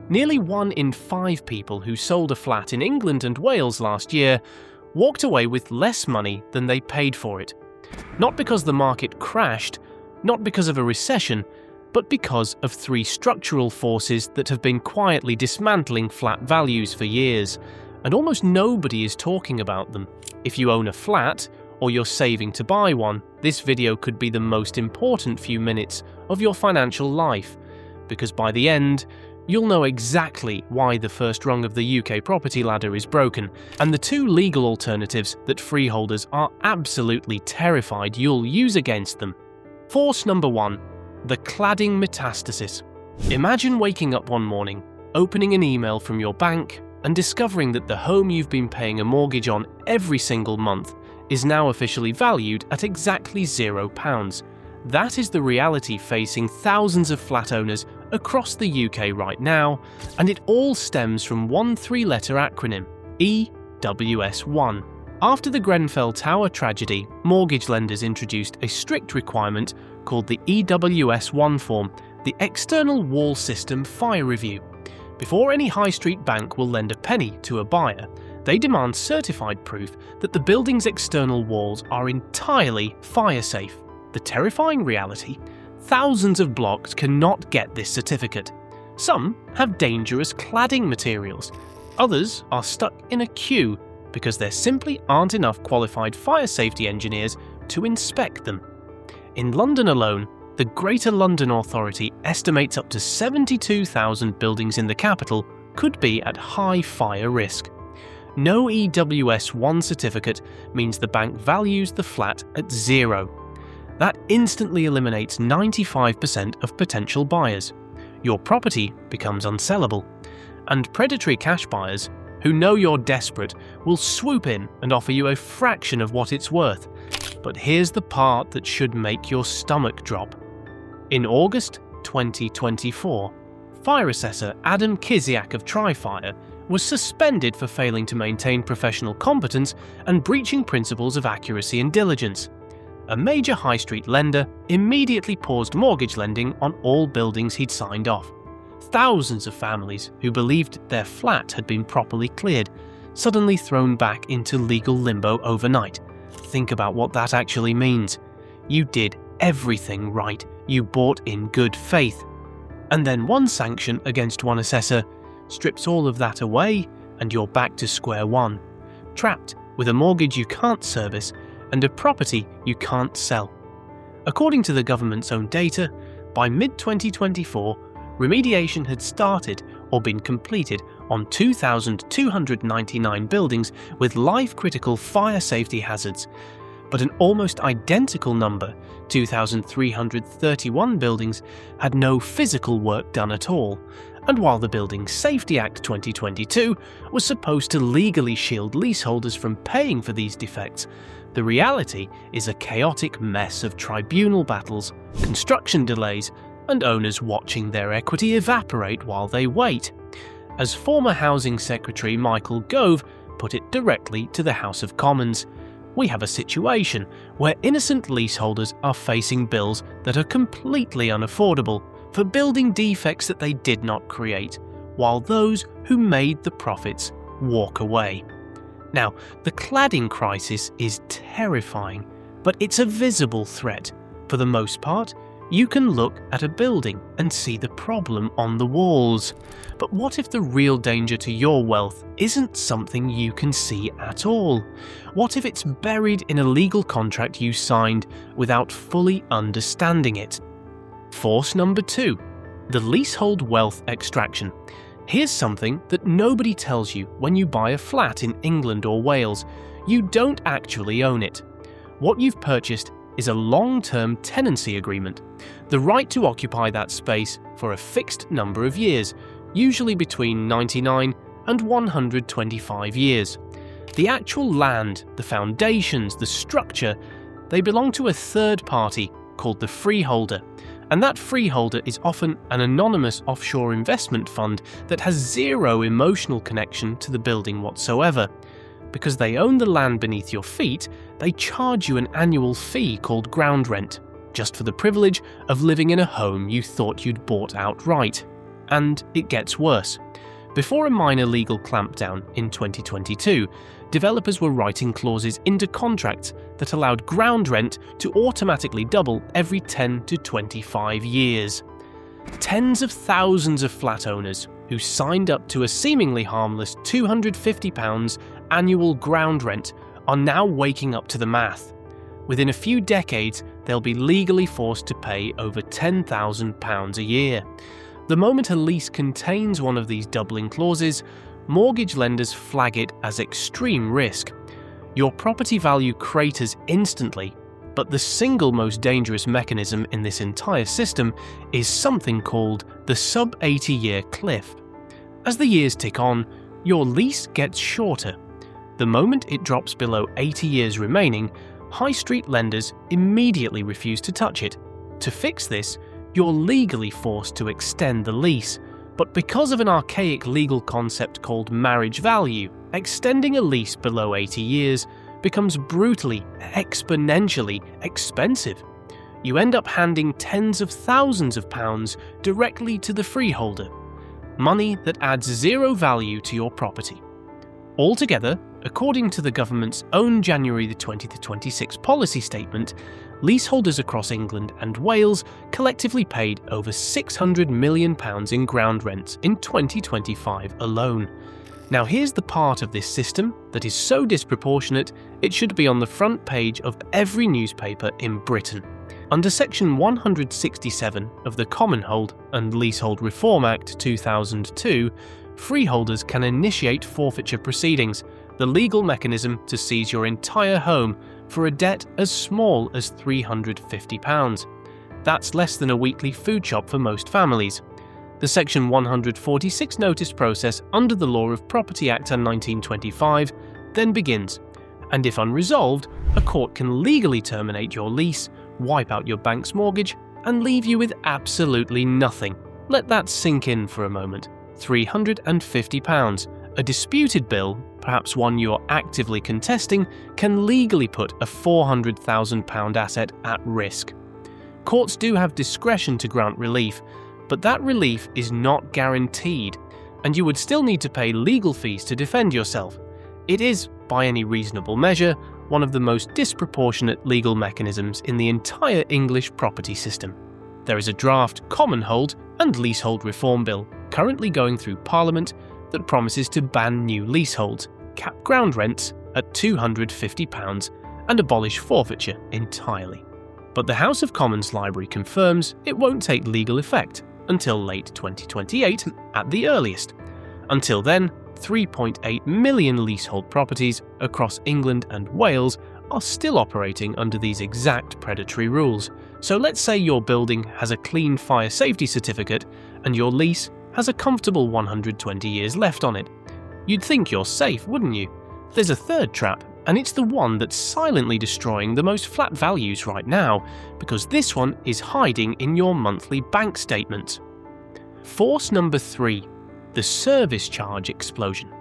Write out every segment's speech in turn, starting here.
Nearly 1 in 5 people who sold a flat in England and Wales last year walked away with less money than they paid for it. Not because the market crashed, not because of a recession, but because of 3 structural forces that have been quietly dismantling flat values for years, and almost nobody is talking about them. If you own a flat, or you're saving to buy one, this video could be the most important few minutes of your financial life, because by the end, you'll know exactly why the first rung of the UK property ladder is broken, and the 2 legal alternatives that freeholders are absolutely terrified you'll use against them. Force number 1. The cladding metastasis. Imagine waking up one morning, opening an email from your bank, and discovering that the home you've been paying a mortgage on every single month is now officially valued at exactly £0. That is the reality facing thousands of flat owners across the UK right now, and it all stems from one 3-letter acronym, EWS1. After the Grenfell Tower tragedy, mortgage lenders introduced a strict requirement called the EWS1 form, the External Wall System Fire Review. Before any high street bank will lend a penny to a buyer, they demand certified proof that the building's external walls are entirely fire safe. The terrifying reality: thousands of blocks cannot get this certificate. Some have dangerous cladding materials. Others are stuck in a queue because there simply aren't enough qualified fire safety engineers to inspect them. In London alone, the Greater London Authority estimates up to 72,000 buildings in the capital could be at high fire risk. No EWS1 certificate means the bank values the flat at 0. That instantly eliminates 95% of potential buyers. Your property becomes unsellable, and predatory cash buyers, who know you're desperate, will swoop in and offer you a fraction of what it's worth. But here's the part that should make your stomach drop. In August 2024, fire assessor Adam Kiziak of Tri-Fire was suspended for failing to maintain professional competence and breaching principles of accuracy and diligence. A major high street lender immediately paused mortgage lending on all buildings he'd signed off. Thousands of families who believed their flat had been properly cleared, suddenly thrown back into legal limbo overnight. Think about what that actually means. You did everything right. You bought in good faith. And then one sanction against one assessor strips all of that away, and you're back to square one, trapped with a mortgage you can't service and a property you can't sell. According to the government's own data, by mid-2024, remediation had started or been completed on 2,299 buildings with life-critical fire safety hazards, but an almost identical number, 2,331 buildings, had no physical work done at all. And while the Building Safety Act 2022 was supposed to legally shield leaseholders from paying for these defects, the reality is a chaotic mess of tribunal battles, construction delays, and owners watching their equity evaporate while they wait. As former Housing Secretary Michael Gove put it directly to the House of Commons, we have a situation where innocent leaseholders are facing bills that are completely unaffordable for building defects that they did not create, while those who made the profits walk away. Now, the cladding crisis is terrifying, but it's a visible threat. For the most part, you can look at a building and see the problem on the walls. But what if the real danger to your wealth isn't something you can see at all? What if it's buried in a legal contract you signed without fully understanding it? Force number 2, the leasehold wealth extraction. Here's something that nobody tells you when you buy a flat in England or Wales. You don't actually own it. What you've purchased is a long-term tenancy agreement, the right to occupy that space for a fixed number of years, usually between 99 and 125 years. The actual land, the foundations, the structure, they belong to a third party called the freeholder, and that freeholder is often an anonymous offshore investment fund that has zero emotional connection to the building whatsoever. Because they own the land beneath your feet, they charge you an annual fee called ground rent, just for the privilege of living in a home you thought you'd bought outright. And it gets worse. Before a minor legal clampdown in 2022, developers were writing clauses into contracts that allowed ground rent to automatically double every 10 to 25 years. Tens of thousands of flat owners who signed up to a seemingly harmless £250 annual ground rent are now waking up to the math. Within a few decades, they'll be legally forced to pay over £10,000 a year. The moment a lease contains one of these doubling clauses, mortgage lenders flag it as extreme risk. Your property value craters instantly, but the single most dangerous mechanism in this entire system is something called the sub-80-year cliff. As the years tick on, your lease gets shorter. The moment it drops below 80 years remaining, high street lenders immediately refuse to touch it. To fix this, you're legally forced to extend the lease, but because of an archaic legal concept called marriage value, extending a lease below 80 years becomes brutally, exponentially expensive. You end up handing tens of thousands of pounds directly to the freeholder, money that adds zero value to your property. Altogether, according to the government's own January 2026 policy statement, leaseholders across England and Wales collectively paid over £600 million in ground rents in 2025 alone. Now here's the part of this system that is so disproportionate it should be on the front page of every newspaper in Britain. Under Section 167 of the Commonhold and Leasehold Reform Act 2002, freeholders can initiate forfeiture proceedings, the legal mechanism to seize your entire home for a debt as small as £350. That's less than a weekly food shop for most families. The Section 146 notice process under the Law of Property Act 1925 then begins, and if unresolved, a court can legally terminate your lease, wipe out your bank's mortgage, and leave you with absolutely nothing. Let that sink in for a moment. £350. A disputed bill, perhaps one you're actively contesting, can legally put a £400,000 asset at risk. Courts do have discretion to grant relief, but that relief is not guaranteed, and you would still need to pay legal fees to defend yourself. It is, by any reasonable measure, one of the most disproportionate legal mechanisms in the entire English property system. There is a draft Commonhold and Leasehold Reform Bill currently going through Parliament that promises to ban new leaseholds, cap ground rents at £250 and abolish forfeiture entirely. But the House of Commons Library confirms it won't take legal effect until late 2028 at the earliest. Until then, 3.8 million leasehold properties across England and Wales are still operating under these exact predatory rules. So let's say your building has a clean fire safety certificate and your lease has a comfortable 120 years left on it. You'd think you're safe, wouldn't you? There's a third trap, and it's the one that's silently destroying the most flat values right now, because this one is hiding in your monthly bank statement. Force number 3, the service charge explosion.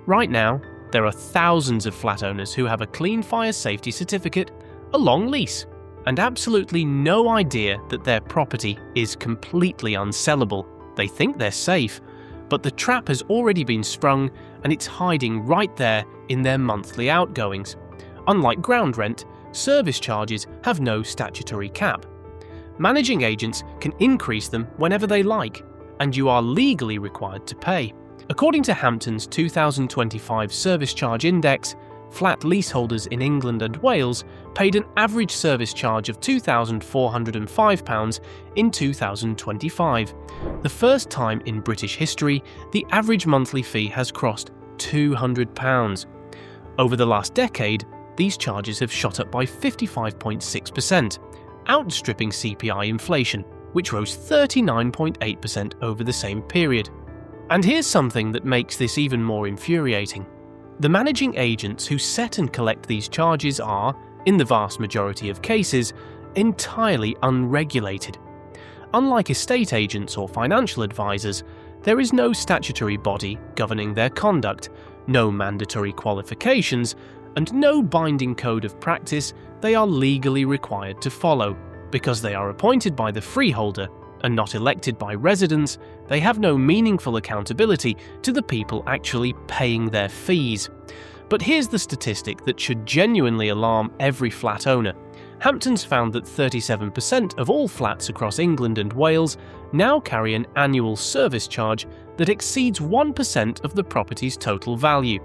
Right now, there are thousands of flat owners who have a clean fire safety certificate, a long lease, and absolutely no idea that their property is completely unsellable. They think they're safe, but the trap has already been sprung and it's hiding right there in their monthly outgoings. Unlike ground rent, service charges have no statutory cap. Managing agents can increase them whenever they like, and you are legally required to pay. According to Hampton's 2025 Service Charge Index, flat leaseholders in England and Wales paid an average service charge of £2,405 in 2025. The first time in British history, the average monthly fee has crossed £200. Over the last decade, these charges have shot up by 55.6%, outstripping CPI inflation, which rose 39.8% over the same period. And here's something that makes this even more infuriating. The managing agents who set and collect these charges are, in the vast majority of cases, entirely unregulated. Unlike estate agents or financial advisors, there is no statutory body governing their conduct, no mandatory qualifications, and no binding code of practice they are legally required to follow, because they are appointed by the freeholder and not elected by residents, they have no meaningful accountability to the people actually paying their fees. But here's the statistic that should genuinely alarm every flat owner. Hampton's found that 37% of all flats across England and Wales now carry an annual service charge that exceeds 1% of the property's total value.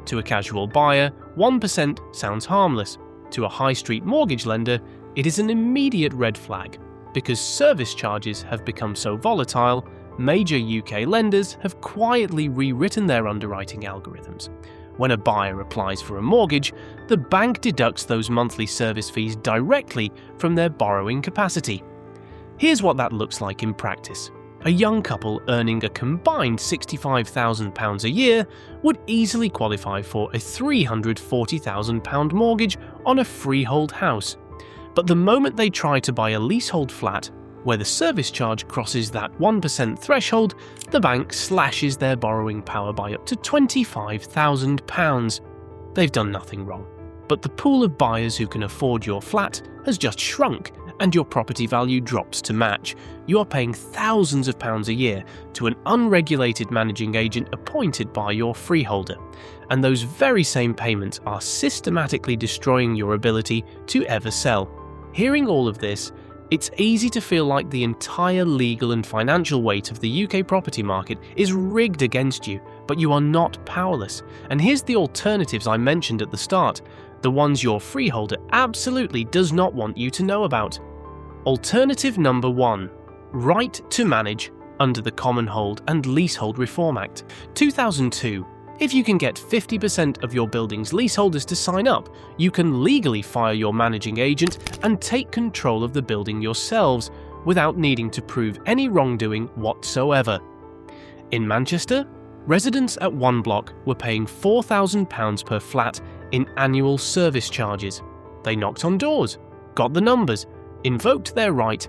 To a casual buyer, 1% sounds harmless. To a high street mortgage lender, it is an immediate red flag. Because service charges have become so volatile, major UK lenders have quietly rewritten their underwriting algorithms. When a buyer applies for a mortgage, the bank deducts those monthly service fees directly from their borrowing capacity. Here's what that looks like in practice. A young couple earning a combined £65,000 a year would easily qualify for a £340,000 mortgage on a freehold house. But the moment they try to buy a leasehold flat, where the service charge crosses that 1% threshold, the bank slashes their borrowing power by up to £25,000. They've done nothing wrong. But the pool of buyers who can afford your flat has just shrunk, and your property value drops to match. You are paying thousands of pounds a year to an unregulated managing agent appointed by your freeholder. And those very same payments are systematically destroying your ability to ever sell. Hearing all of this, it's easy to feel like the entire legal and financial weight of the UK property market is rigged against you, but you are not powerless. And here's the alternatives I mentioned at the start, the ones your freeholder absolutely does not want you to know about. Alternative number 1. Right to manage under the Common Hold and Leasehold Reform Act, 2002. If you can get 50% of your building's leaseholders to sign up, you can legally fire your managing agent and take control of the building yourselves without needing to prove any wrongdoing whatsoever. In Manchester, residents at one block were paying £4,000 per flat in annual service charges. They knocked on doors, got the numbers, invoked their right,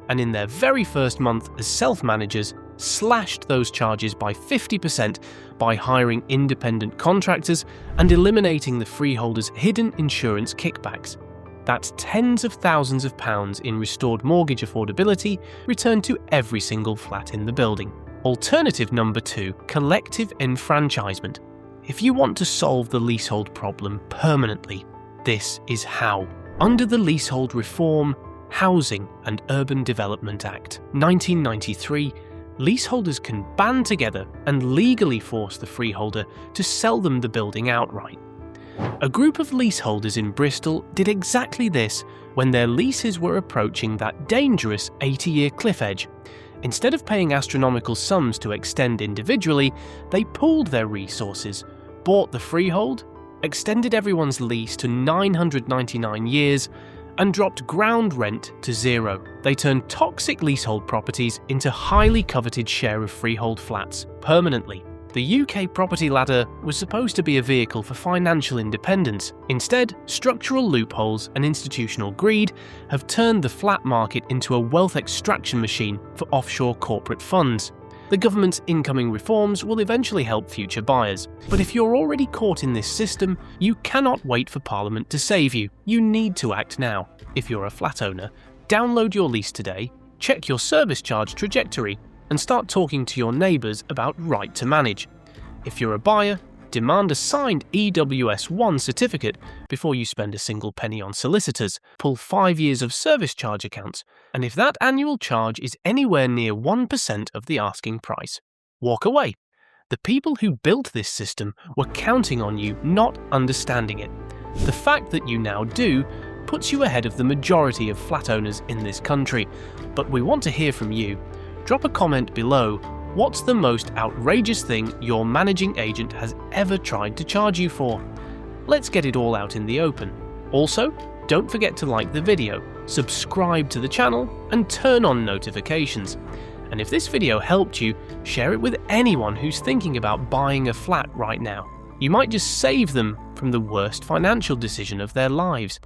and in their very first month as self-managers, slashed those charges by 50% by hiring independent contractors and eliminating the freeholders' hidden insurance kickbacks. That's tens of thousands of pounds in restored mortgage affordability returned to every single flat in the building. Alternative number 2, collective enfranchisement. If you want to solve the leasehold problem permanently, this is how. Under the Leasehold Reform, Housing and Urban Development Act, 1993, leaseholders can band together and legally force the freeholder to sell them the building outright. A group of leaseholders in Bristol did exactly this when their leases were approaching that dangerous 80-year cliff edge. Instead of paying astronomical sums to extend individually, they pooled their resources, bought the freehold, extended everyone's lease to 999 years, and dropped ground rent to zero. They turned toxic leasehold properties into highly coveted share of freehold flats permanently. The UK property ladder was supposed to be a vehicle for financial independence. Instead, structural loopholes and institutional greed have turned the flat market into a wealth extraction machine for offshore corporate funds. The government's incoming reforms will eventually help future buyers. But if you're already caught in this system, you cannot wait for Parliament to save you. You need to act now. If you're a flat owner, download your lease today, check your service charge trajectory, and start talking to your neighbours about right to manage. If you're a buyer, demand a signed EWS1 certificate before you spend a single penny on solicitors, pull 5 years of service charge accounts, and if that annual charge is anywhere near 1% of the asking price, walk away. The people who built this system were counting on you not understanding it. The fact that you now do puts you ahead of the majority of flat owners in this country, but we want to hear from you. Drop a comment below. What's the most outrageous thing your managing agent has ever tried to charge you for? Let's get it all out in the open. Also, don't forget to like the video, subscribe to the channel, and turn on notifications. And if this video helped you, share it with anyone who's thinking about buying a flat right now. You might just save them from the worst financial decision of their lives.